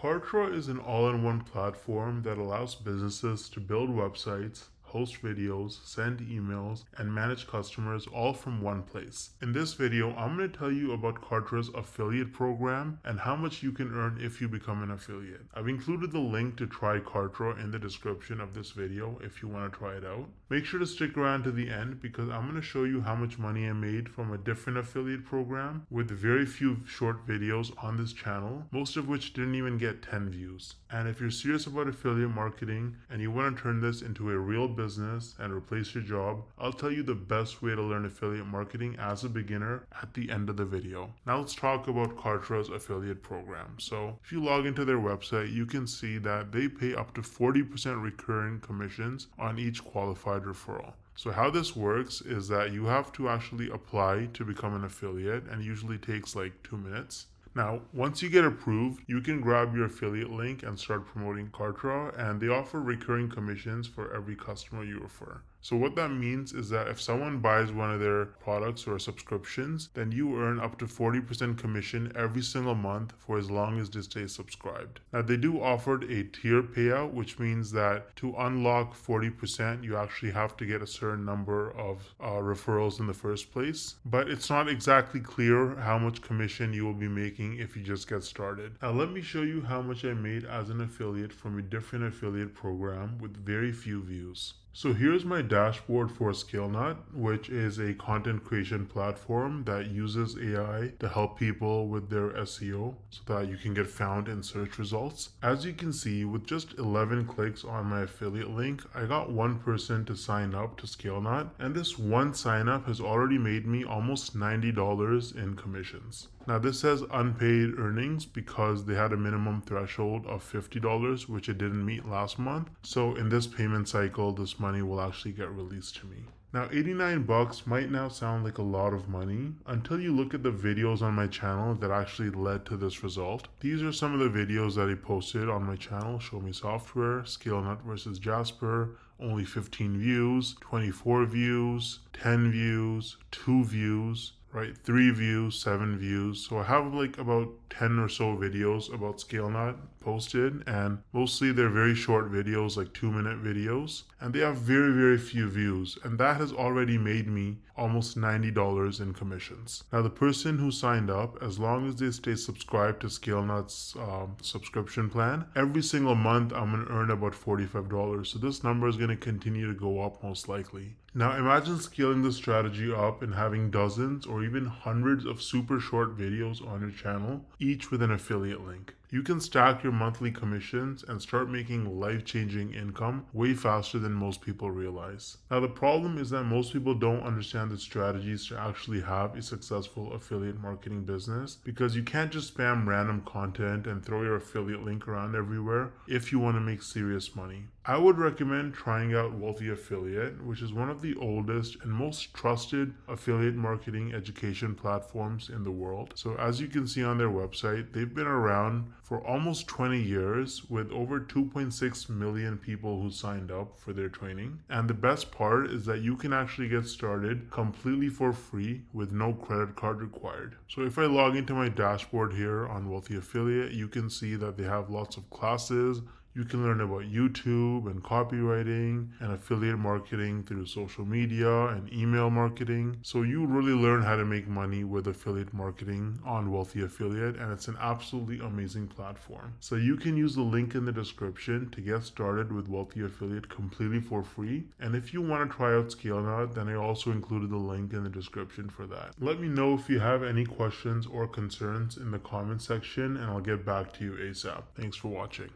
Kartra is an all-in-one platform that allows businesses to build websites, host videos, send emails, and manage customers all from one place. In this video, I'm going to tell you about Kartra's affiliate program and how much you can earn if you become an affiliate. I've included the link to try Kartra in the description of this video if you want to try it out. Make sure to stick around to the end because I'm going to show you how much money I made from a different affiliate program with very few short videos on this channel, most of which didn't even get 10 views. And if you're serious about affiliate marketing and you want to turn this into a real business and replace your job, I'll tell you the best way to learn affiliate marketing as a beginner at the end of the video. Now let's talk about Kartra's affiliate program. So if you log into their website, you can see that they pay up to 40% recurring commissions on each qualified referral. So how this works is that you have to actually apply to become an affiliate, and it usually takes like 2 minutes. Now, once you get approved, you can grab your affiliate link and start promoting Kartra, and they offer recurring commissions for every customer you refer. So what that means is that if someone buys one of their products or subscriptions, then you earn up to 40% commission every single month for as long as they stay subscribed. Now they do offer a tier payout, which means that to unlock 40%, you actually have to get a certain number of referrals in the first place. But it's not exactly clear how much commission you will be making if you just get started. Now let me show you how much I made as an affiliate from a different affiliate program with very few views. So here's my dashboard for ScaleNut, which is a content creation platform that uses AI to help people with their SEO so that you can get found in search results. As you can see, with just 11 clicks on my affiliate link, I got one person to sign up to ScaleNut, and this one sign up has already made me almost $90 in commissions. Now this says unpaid earnings because they had a minimum threshold of $50, which it didn't meet last month. So in this payment cycle, this money will actually get released to me. Now 89 bucks might now sound like a lot of money until you look at the videos on my channel that actually led to this result. These are some of the videos that I posted on my channel: Show Me Software, ScaleNut versus Jasper, only 15 views, 24 views, 10 views, 2 views, right? 3 views, 7 views. So I have like about 10 or so videos about ScaleNut posted, and mostly they're very short videos, like 2-minute videos, and they have very few views, and that has already made me almost $90 in commissions. Now the person who signed up, as long as they stay subscribed to ScaleNut's subscription plan, every single month I'm going to earn about $45. So this number is going to continue to go up most likely. Now imagine scaling this strategy up and having dozens or even hundreds of super short videos on your channel, each with an affiliate link. You can stack your monthly commissions and start making life-changing income way faster than most people realize. Now the problem is that most people don't understand the strategies to actually have a successful affiliate marketing business, because you can't just spam random content and throw your affiliate link around everywhere if you want to make serious money. I would recommend trying out Wealthy Affiliate, which is one of the oldest and most trusted affiliate marketing education platforms in the world. So as you can see on their website, they've been around for almost 20 years with over 2.6 million people who signed up for their training. And the best part is that you can actually get started completely for free with no credit card required. So if I log into my dashboard here on Wealthy Affiliate, you can see that they have lots of classes. You can learn about YouTube and copywriting and affiliate marketing through social media and email marketing. So you really learn how to make money with affiliate marketing on Wealthy Affiliate, and it's an absolutely amazing platform. So you can use the link in the description to get started with Wealthy Affiliate completely for free. And if you want to try out ScaleNut, then I also included the link in the description for that. Let me know if you have any questions or concerns in the comment section, and I'll get back to you ASAP. Thanks for watching.